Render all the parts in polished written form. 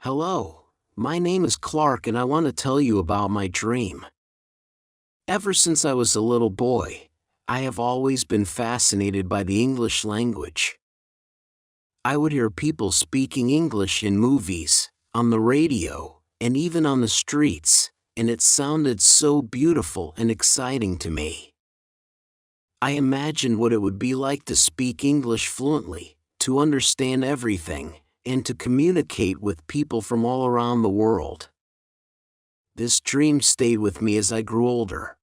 Hello, my name is Clark and I want to tell you about my dream. Ever since I was a little boy, I have always been fascinated by the English language. I would hear people speaking English in movies, on the radio, and even on the streets, and it sounded so beautiful and exciting to me. I imagined what it would be like to speak English fluently, to understand everything, and to communicate with people from all around the world. This dream stayed with me as I grew older.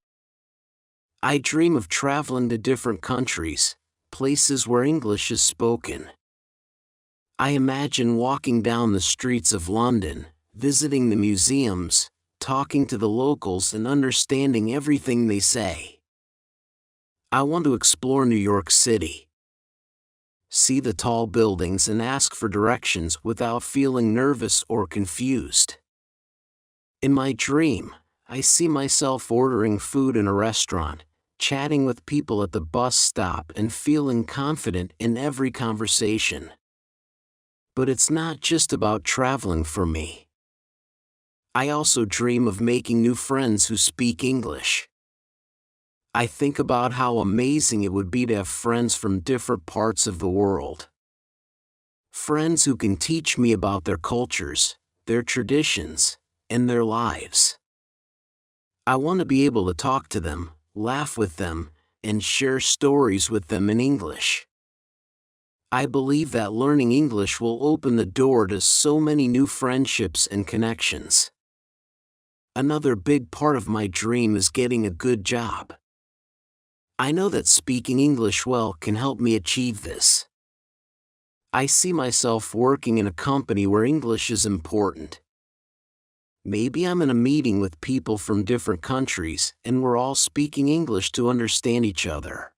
I dream of traveling to different countries, places where English is spoken. I imagine walking down the streets of London, visiting the museums, talking to the locals and understanding everything they say. I want to explore New York City. See the tall buildings and ask for directions without feeling nervous or confused. In my dream, I see myself ordering food in a restaurant, chatting with people at the bus stop and feeling confident in every conversation. But it's not just about traveling for me. I also dream of making new friends who speak English. I think about how amazing it would be to have friends from different parts of the world. Friends who can teach me about their cultures, their traditions, and their lives. I want to be able to talk to them, laugh with them, and share stories with them in English. I believe that learning English will open the door to so many new friendships and connections. Another big part of my dream is getting a good job. I know that speaking English well can help me achieve this. I see myself working in a company where English is important. Maybe I'm in a meeting with people from different countries and we're all speaking English to understand each other.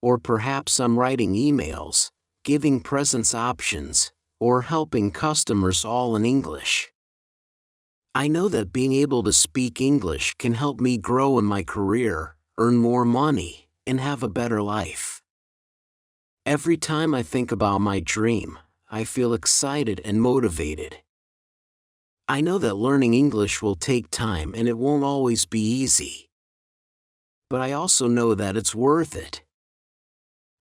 Or perhaps I'm writing emails, giving presents options, or helping customers all in English. I know that being able to speak English can help me grow in my career, earn more money, and have a better life. Every time I think about my dream, I feel excited and motivated. I know that learning English will take time and it won't always be easy. But I also know that it's worth it.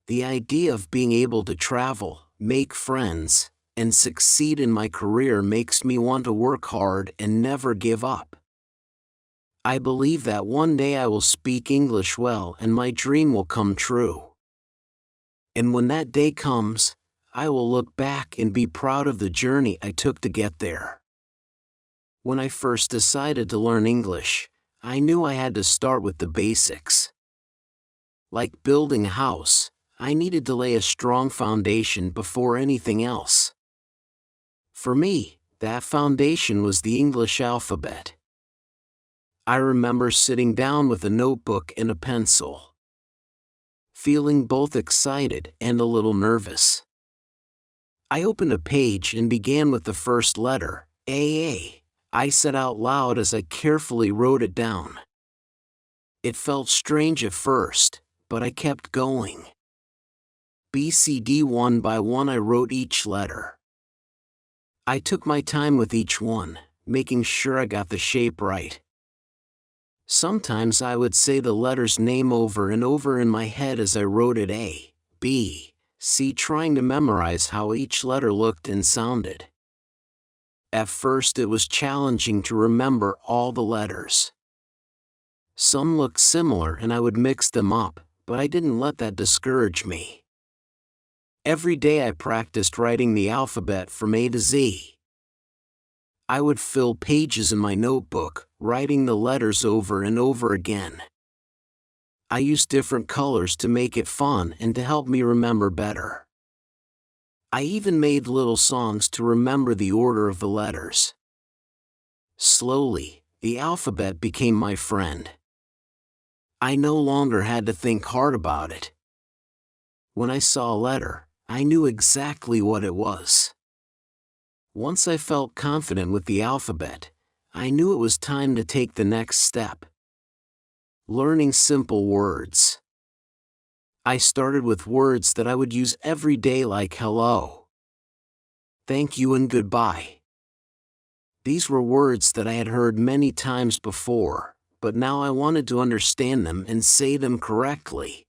The idea of being able to travel, make friends, and succeed in my career makes me want to work hard and never give up. I believe that one day I will speak English well and my dream will come true. And when that day comes, I will look back and be proud of the journey I took to get there. When I first decided to learn English, I knew I had to start with the basics. Like building a house, I needed to lay a strong foundation before anything else. For me, that foundation was the English alphabet. I remember sitting down with a notebook and a pencil, feeling both excited and a little nervous. I opened a page and began with the first letter, AA. I said out loud as I carefully wrote it down. It felt strange at first, but I kept going. BCD, one by one I wrote each letter. I took my time with each one, making sure I got the shape right. Sometimes I would say the letter's name over and over in my head as I wrote it A, B, C, trying to memorize how each letter looked and sounded. At first it was challenging to remember all the letters. Some looked similar and I would mix them up, but I didn't let that discourage me. Every day I practiced writing the alphabet from A to Z. I would fill pages in my notebook, writing the letters over and over again. I used different colors to make it fun and to help me remember better. I even made little songs to remember the order of the letters. Slowly, the alphabet became my friend. I no longer had to think hard about it. When I saw a letter, I knew exactly what it was. Once I felt confident with the alphabet, I knew it was time to take the next step. Learning simple words. I started with words that I would use every day like hello, thank you and goodbye. These were words that I had heard many times before, but now I wanted to understand them and say them correctly.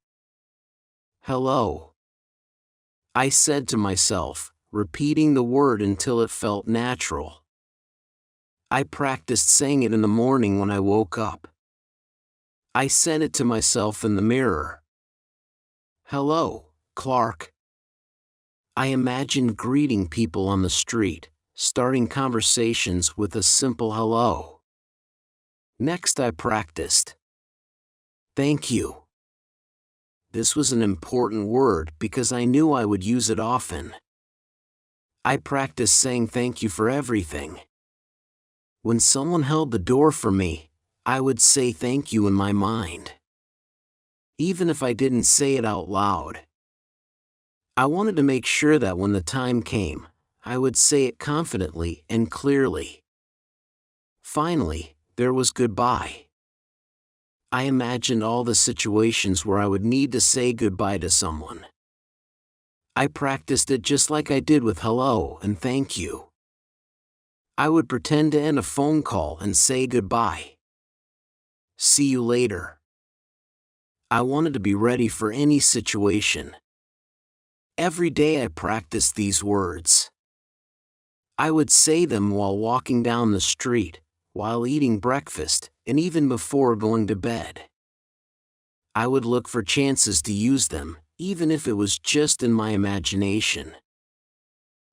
Hello, I said to myself, repeating the word until it felt natural. I practiced saying it in the morning when I woke up. I said it to myself in the mirror. Hello, Clark. I imagined greeting people on the street, starting conversations with a simple hello. Next, I practiced. Thank you. This was an important word because I knew I would use it often. I practiced saying thank you for everything. When someone held the door for me, I would say thank you in my mind. Even if I didn't say it out loud. I wanted to make sure that when the time came, I would say it confidently and clearly. Finally, there was goodbye. I imagined all the situations where I would need to say goodbye to someone. I practiced it just like I did with hello and thank you. I would pretend to end a phone call and say goodbye. See you later. I wanted to be ready for any situation. Every day I practiced these words. I would say them while walking down the street, while eating breakfast, and even before going to bed. I would look for chances to use them, even if it was just in my imagination.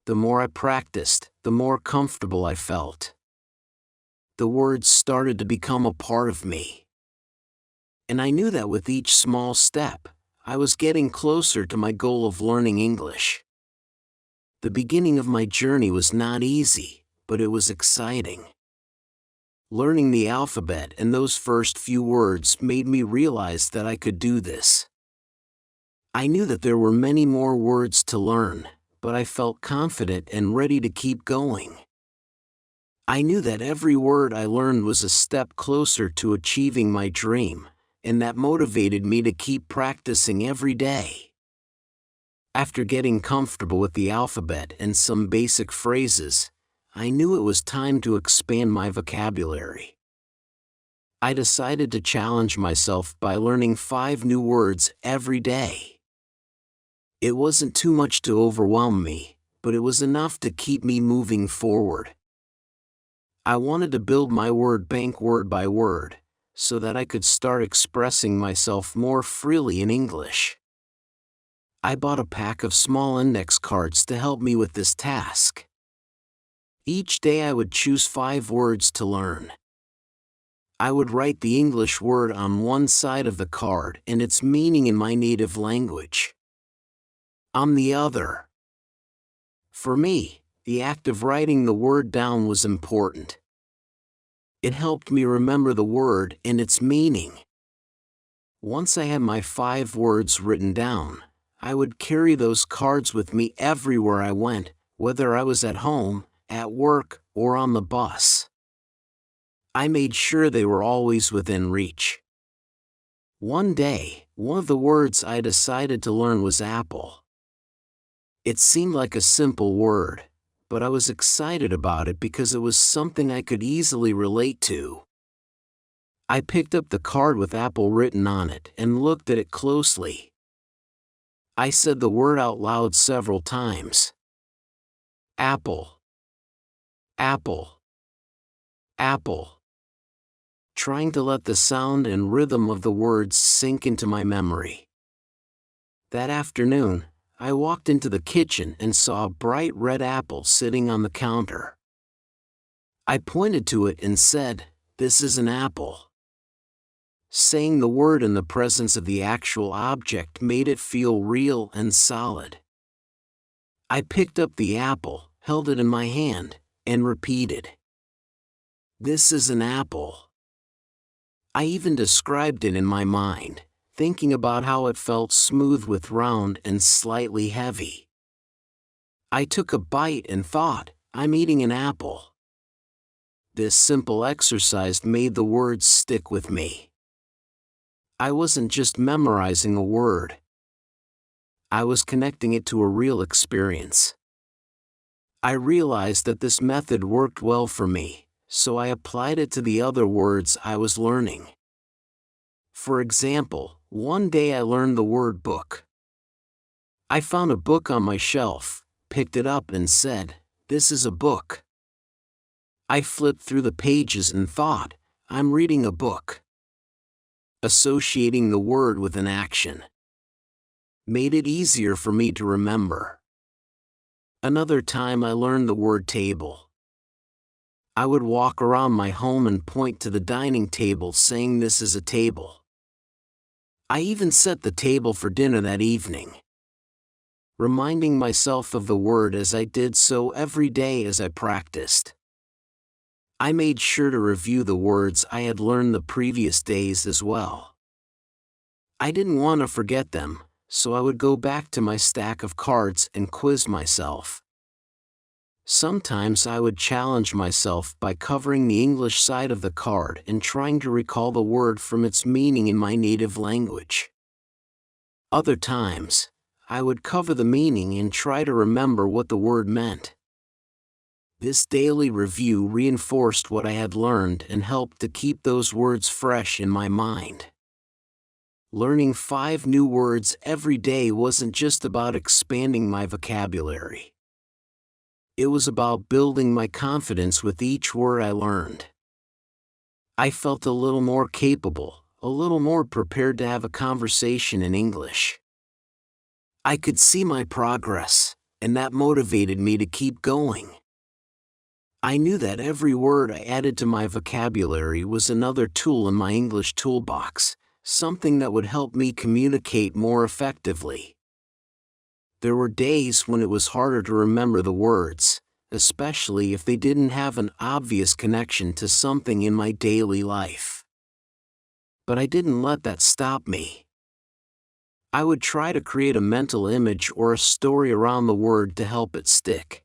The more I practiced, the more comfortable I felt. The words started to become a part of me. And I knew that with each small step, I was getting closer to my goal of learning English. The beginning of my journey was not easy, but it was exciting. Learning the alphabet and those first few words made me realize that I could do this. I knew that there were many more words to learn, but I felt confident and ready to keep going. I knew that every word I learned was a step closer to achieving my dream, and that motivated me to keep practicing every day. After getting comfortable with the alphabet and some basic phrases, I knew it was time to expand my vocabulary. I decided to challenge myself by learning 5 new words every day. It wasn't too much to overwhelm me, but it was enough to keep me moving forward. I wanted to build my word bank word by word, so that I could start expressing myself more freely in English. I bought a pack of small index cards to help me with this task. Each day I would choose 5 words to learn. I would write the English word on one side of the card and its meaning in my native language on the other. For me, the act of writing the word down was important. It helped me remember the word and its meaning. Once I had my 5 words written down, I would carry those cards with me everywhere I went, whether I was at home, at work, or on the bus. I made sure they were always within reach. One day, one of the words I decided to learn was apple. It seemed like a simple word, but I was excited about it because it was something I could easily relate to. I picked up the card with apple written on it and looked at it closely. I said the word out loud several times. Apple. Apple. Apple. Trying to let the sound and rhythm of the words sink into my memory. That afternoon, I walked into the kitchen and saw a bright red apple sitting on the counter. I pointed to it and said, "This is an apple." Saying the word in the presence of the actual object made it feel real and solid. I picked up the apple, held it in my hand, and repeated, "This is an apple." I even described it in my mind, thinking about how it felt smooth with round and slightly heavy. I took a bite and thought, I'm eating an apple. This simple exercise made the words stick with me. I wasn't just memorizing a word. I was connecting it to a real experience. I realized that this method worked well for me, so I applied it to the other words I was learning. For example, one day I learned the word book. I found a book on my shelf, picked it up and said, "This is a book." I flipped through the pages and thought, "I'm reading a book." Associating the word with an action made it easier for me to remember. Another time I learned the word table. I would walk around my home and point to the dining table saying, "This is a table." I even set the table for dinner that evening, reminding myself of the word as I did so every day as I practiced. I made sure to review the words I had learned the previous days as well. I didn't want to forget them, so I would go back to my stack of cards and quiz myself. Sometimes I would challenge myself by covering the English side of the card and trying to recall the word from its meaning in my native language. Other times, I would cover the meaning and try to remember what the word meant. This daily review reinforced what I had learned and helped to keep those words fresh in my mind. Learning 5 new words every day wasn't just about expanding my vocabulary. It was about building my confidence with each word I learned. I felt a little more capable, a little more prepared to have a conversation in English. I could see my progress, and that motivated me to keep going. I knew that every word I added to my vocabulary was another tool in my English toolbox, something that would help me communicate more effectively. There were days when it was harder to remember the words, especially if they didn't have an obvious connection to something in my daily life. But I didn't let that stop me. I would try to create a mental image or a story around the word to help it stick.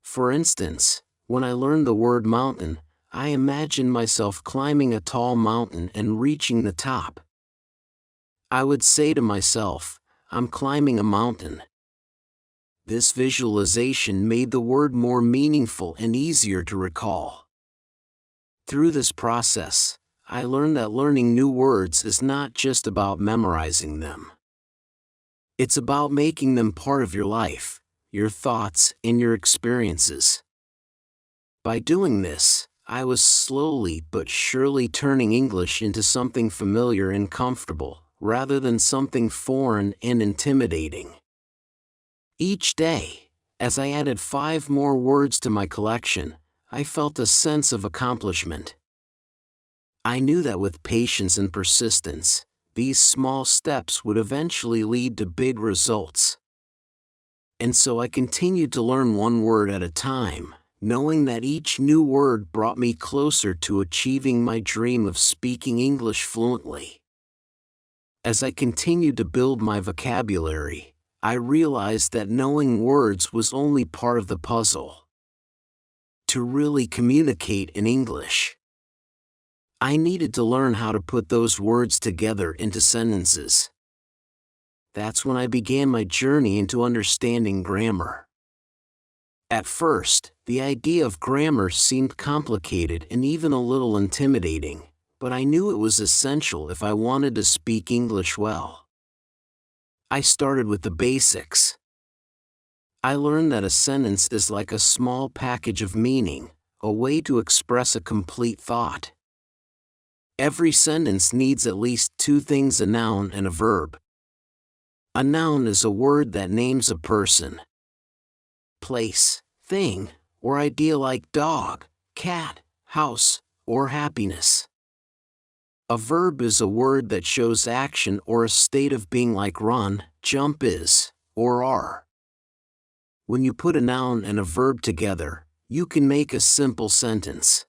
For instance, when I learned the word mountain, I imagined myself climbing a tall mountain and reaching the top. I would say to myself, "I'm climbing a mountain." This visualization made the word more meaningful and easier to recall. Through this process, I learned that learning new words is not just about memorizing them. It's about making them part of your life, your thoughts, and your experiences. By doing this, I was slowly but surely turning English into something familiar and comfortable, rather than something foreign and intimidating. Each day, as I added 5 more words to my collection, I felt a sense of accomplishment. I knew that with patience and persistence, these small steps would eventually lead to big results. And so I continued to learn one word at a time, knowing that each new word brought me closer to achieving my dream of speaking English fluently. As I continued to build my vocabulary, I realized that knowing words was only part of the puzzle. To really communicate in English, I needed to learn how to put those words together into sentences. That's when I began my journey into understanding grammar. At first, the idea of grammar seemed complicated and even a little intimidating, but I knew it was essential if I wanted to speak English well. I started with the basics. I learned that a sentence is like a small package of meaning, a way to express a complete thought. Every sentence needs at least 2 things: a noun and a verb. A noun is a word that names a person, place, thing, or idea like dog, cat, house, or happiness. A verb is a word that shows action or a state of being like run, jump, is, or are. When you put a noun and a verb together, you can make a simple sentence.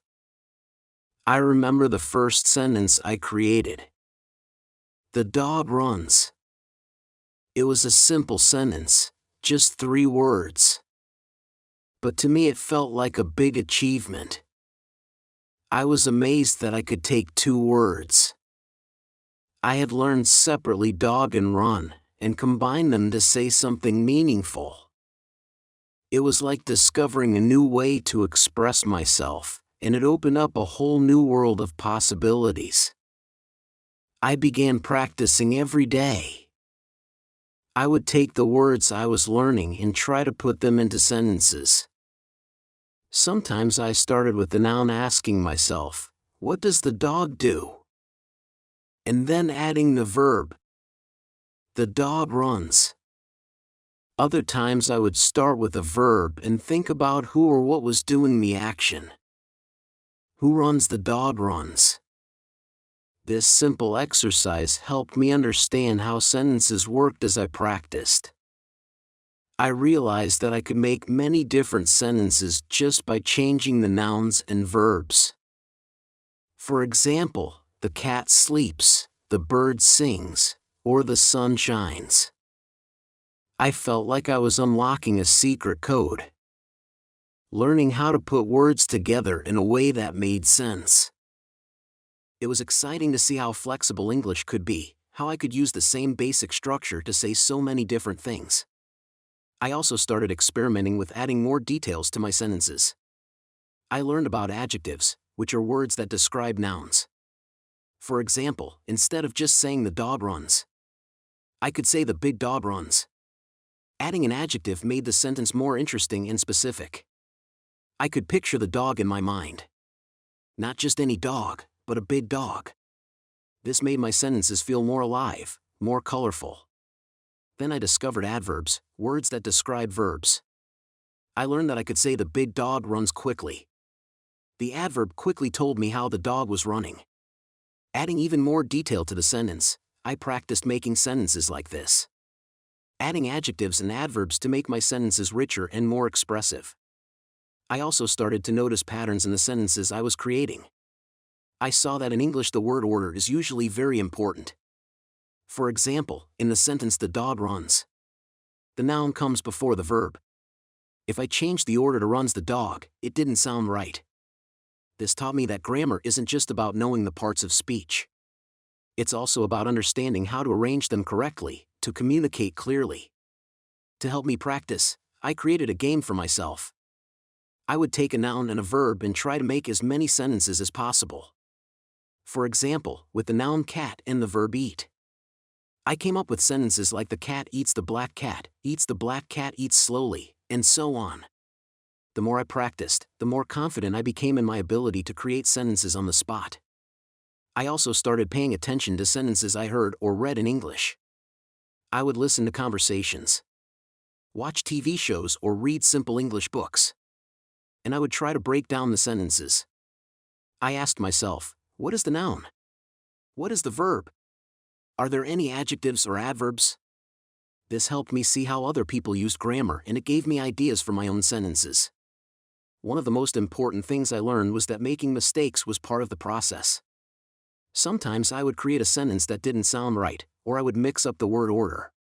I remember the first sentence I created. The dog runs. It was a simple sentence, just 3 words. But to me it felt like a big achievement. I was amazed that I could take 2 words I had learned separately, dog and run, and combine them to say something meaningful. It was like discovering a new way to express myself, and it opened up a whole new world of possibilities. I began practicing every day. I would take the words I was learning and try to put them into sentences. Sometimes I started with the noun, asking myself, "What does the dog do?" And then adding the verb, "The dog runs." Other times I would start with a verb and think about who or what was doing the action. Who runs? The dog runs. This simple exercise helped me understand how sentences worked as I practiced. I realized that I could make many different sentences just by changing the nouns and verbs. For example, the cat sleeps, the bird sings, or the sun shines. I felt like I was unlocking a secret code, learning how to put words together in a way that made sense. It was exciting to see how flexible English could be, how I could use the same basic structure to say so many different things. I also started experimenting with adding more details to my sentences. I learned about adjectives, which are words that describe nouns. For example, instead of just saying the dog runs, I could say the big dog runs. Adding an adjective made the sentence more interesting and specific. I could picture the dog in my mind. Not just any dog, but a big dog. This made my sentences feel more alive, more colorful. Then I discovered adverbs, words that describe verbs. I learned that I could say the big dog runs quickly. The adverb quickly told me how the dog was running. Adding even more detail to the sentence, I practiced making sentences like this. Adding adjectives and adverbs to make my sentences richer and more expressive. I also started to notice patterns in the sentences I was creating. I saw that in English the word order is usually very important. For example, in the sentence "the dog runs," the noun comes before the verb. If I changed the order to "runs the dog," it didn't sound right. This taught me that grammar isn't just about knowing the parts of speech. It's also about understanding how to arrange them correctly, to communicate clearly. To help me practice, I created a game for myself. I would take a noun and a verb and try to make as many sentences as possible. For example, with the noun cat and the verb eat, I came up with sentences like "the cat eats the black cat eats slowly," and so on. The more I practiced, the more confident I became in my ability to create sentences on the spot. I also started paying attention to sentences I heard or read in English. I would listen to conversations, watch TV shows, or read simple English books. And I would try to break down the sentences. I asked myself, what is the noun? What is the verb? Are there any adjectives or adverbs? This helped me see how other people used grammar, and it gave me ideas for my own sentences. One of the most important things I learned was that making mistakes was part of the process. Sometimes I would create a sentence that didn't sound right, or I would mix up the word order.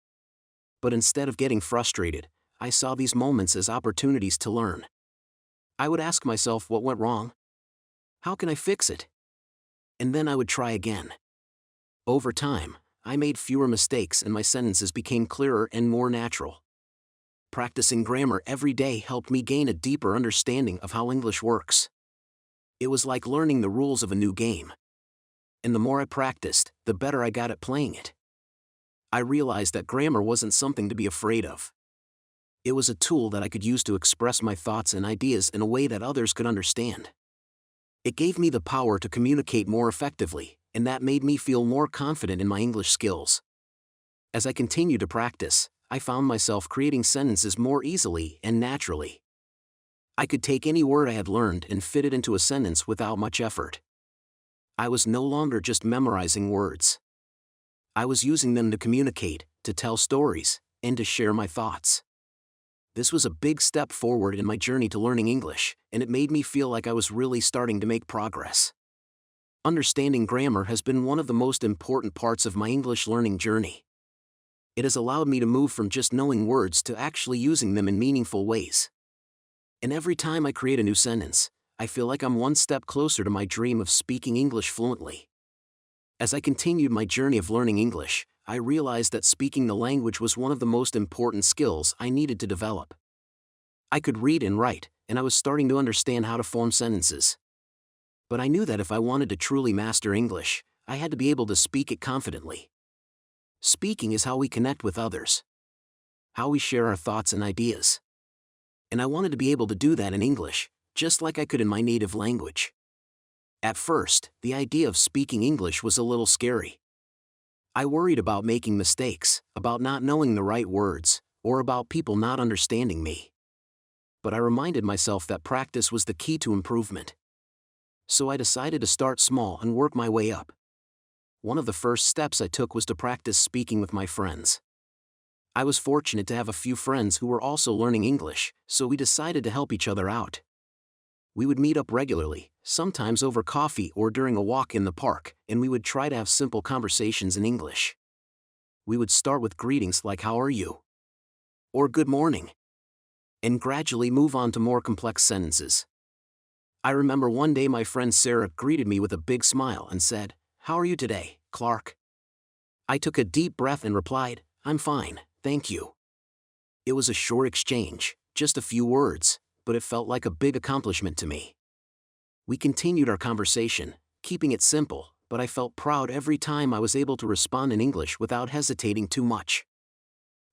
But instead of getting frustrated, I saw these moments as opportunities to learn. I would ask myself what went wrong. How can I fix it? And then I would try again. Over time, I made fewer mistakes and my sentences became clearer and more natural. Practicing grammar every day helped me gain a deeper understanding of how English works. It was like learning the rules of a new game. And the more I practiced, the better I got at playing it. I realized that grammar wasn't something to be afraid of. It was a tool that I could use to express my thoughts and ideas in a way that others could understand. It gave me the power to communicate more effectively, and that made me feel more confident in my English skills. As I continued to practice, I found myself creating sentences more easily and naturally. I could take any word I had learned and fit it into a sentence without much effort. I was no longer just memorizing words. I was using them to communicate, to tell stories, and to share my thoughts. This was a big step forward in my journey to learning English, and it made me feel like I was really starting to make progress. Understanding grammar has been one of the most important parts of my English learning journey. It has allowed me to move from just knowing words to actually using them in meaningful ways. And every time I create a new sentence, I feel like I'm one step closer to my dream of speaking English fluently. As I continued my journey of learning English, I realized that speaking the language was one of the most important skills I needed to develop. I could read and write, and I was starting to understand how to form sentences. But I knew that if I wanted to truly master English, I had to be able to speak it confidently. Speaking is how we connect with others, how we share our thoughts and ideas. And I wanted to be able to do that in English, just like I could in my native language. At first, the idea of speaking English was a little scary. I worried about making mistakes, about not knowing the right words, or about people not understanding me. But I reminded myself that practice was the key to improvement. So I decided to start small and work my way up. One of the first steps I took was to practice speaking with my friends. I was fortunate to have a few friends who were also learning English, so we decided to help each other out. We would meet up regularly, sometimes over coffee or during a walk in the park, and we would try to have simple conversations in English. We would start with greetings like "How are you?" or "Good morning," and gradually move on to more complex sentences. I remember one day my friend Sarah greeted me with a big smile and said, "How are you today, Clark?" I took a deep breath and replied, "I'm fine, thank you." It was a short exchange, just a few words, but it felt like a big accomplishment to me. We continued our conversation, keeping it simple, but I felt proud every time I was able to respond in English without hesitating too much.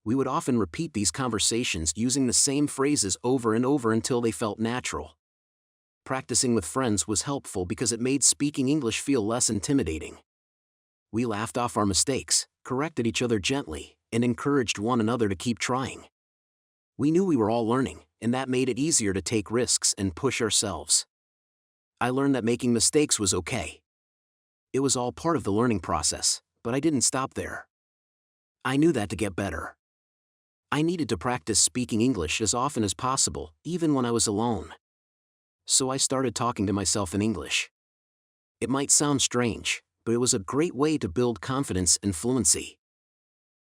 We would often repeat these conversations using the same phrases over and over until they felt natural. Practicing with friends was helpful because it made speaking English feel less intimidating. We laughed off our mistakes, corrected each other gently, and encouraged one another to keep trying. We knew we were all learning, and that made it easier to take risks and push ourselves. I learned that making mistakes was okay. It was all part of the learning process, but I didn't stop there. I knew that to get better, I needed to practice speaking English as often as possible, even when I was alone. So I started talking to myself in English. It might sound strange, but it was a great way to build confidence and fluency.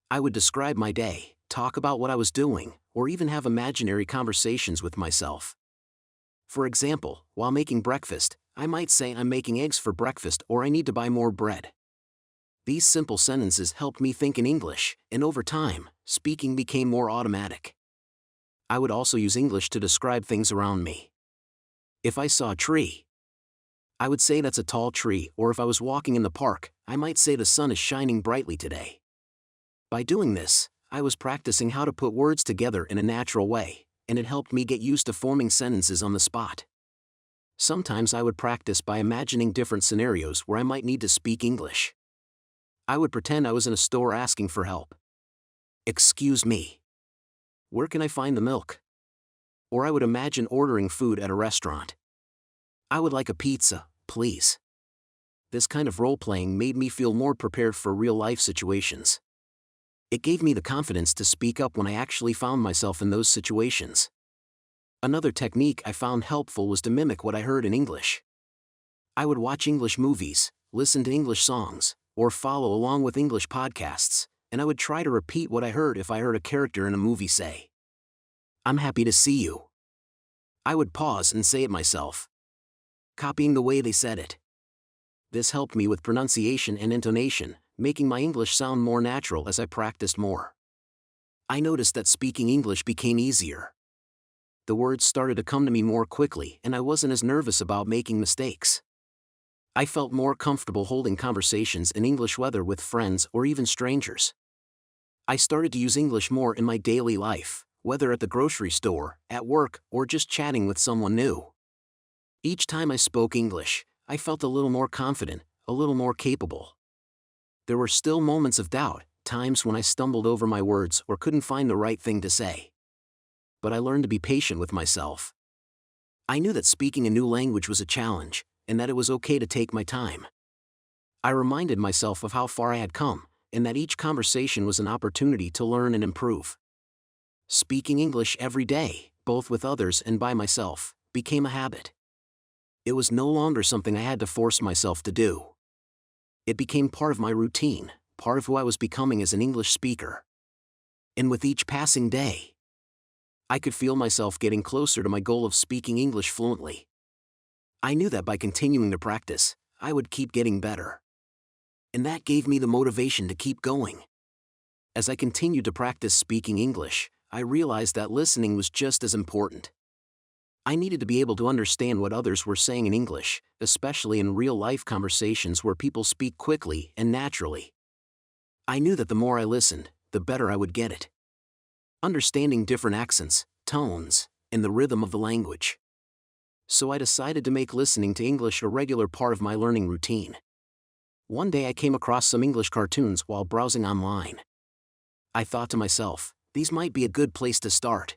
I would describe my day, talk about what I was doing, or even have imaginary conversations with myself. For example, while making breakfast, I might say I'm making eggs for breakfast or I need to buy more bread. These simple sentences helped me think in English, and over time, speaking became more automatic. I would also use English to describe things around me. If I saw a tree, I would say that's a tall tree, or if I was walking in the park, I might say the sun is shining brightly today. By doing this, I was practicing how to put words together in a natural way, and it helped me get used to forming sentences on the spot. Sometimes I would practice by imagining different scenarios where I might need to speak English. I would pretend I was in a store asking for help. "Excuse me. Where can I find the milk?" Or I would imagine ordering food at a restaurant. "I would like a pizza, please." This kind of role-playing made me feel more prepared for real-life situations. It gave me the confidence to speak up when I actually found myself in those situations. Another technique I found helpful was to mimic what I heard in English. I would watch English movies, listen to English songs, or follow along with English podcasts, and I would try to repeat what I heard if I heard a character in a movie say, "I'm happy to see you." I would pause and say it myself, copying the way they said it. This helped me with pronunciation and intonation, making my English sound more natural as I practiced more. I noticed that speaking English became easier. The words started to come to me more quickly, and I wasn't as nervous about making mistakes. I felt more comfortable holding conversations in English, whether with friends or even strangers. I started to use English more in my daily life, whether at the grocery store, at work, or just chatting with someone new. Each time I spoke English, I felt a little more confident, a little more capable. There were still moments of doubt, times when I stumbled over my words or couldn't find the right thing to say. But I learned to be patient with myself. I knew that speaking a new language was a challenge, and that it was okay to take my time. I reminded myself of how far I had come, and that each conversation was an opportunity to learn and improve. Speaking English every day, both with others and by myself, became a habit. It was no longer something I had to force myself to do. It became part of my routine, part of who I was becoming as an English speaker. And with each passing day, I could feel myself getting closer to my goal of speaking English fluently. I knew that by continuing to practice, I would keep getting better. And that gave me the motivation to keep going. As I continued to practice speaking English, I realized that listening was just as important. I needed to be able to understand what others were saying in English, especially in real-life conversations where people speak quickly and naturally. I knew that the more I listened, the better I would get it. Understanding different accents, tones, and the rhythm of the language. So I decided to make listening to English a regular part of my learning routine. One day I came across some English cartoons while browsing online. I thought to myself, these might be a good place to start.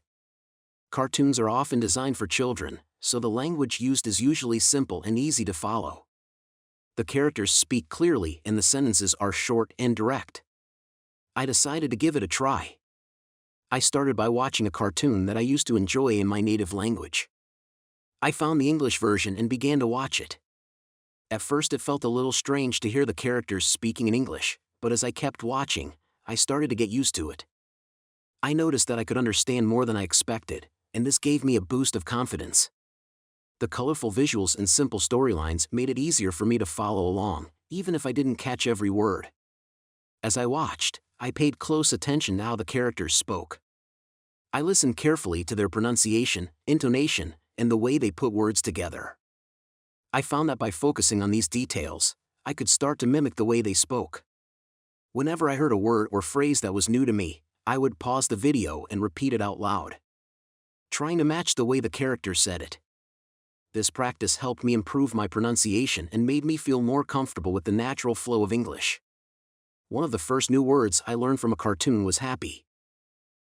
Cartoons are often designed for children, so the language used is usually simple and easy to follow. The characters speak clearly and the sentences are short and direct. I decided to give it a try. I started by watching a cartoon that I used to enjoy in my native language. I found the English version and began to watch it. At first it felt a little strange to hear the characters speaking in English, but as I kept watching, I started to get used to it. I noticed that I could understand more than I expected, and this gave me a boost of confidence. The colorful visuals and simple storylines made it easier for me to follow along, even if I didn't catch every word. As I watched, I paid close attention to how the characters spoke. I listened carefully to their pronunciation, intonation, and the way they put words together. I found that by focusing on these details, I could start to mimic the way they spoke. Whenever I heard a word or phrase that was new to me, I would pause the video and repeat it out loud, trying to match the way the character said it. This practice helped me improve my pronunciation and made me feel more comfortable with the natural flow of English. One of the first new words I learned from a cartoon was happy.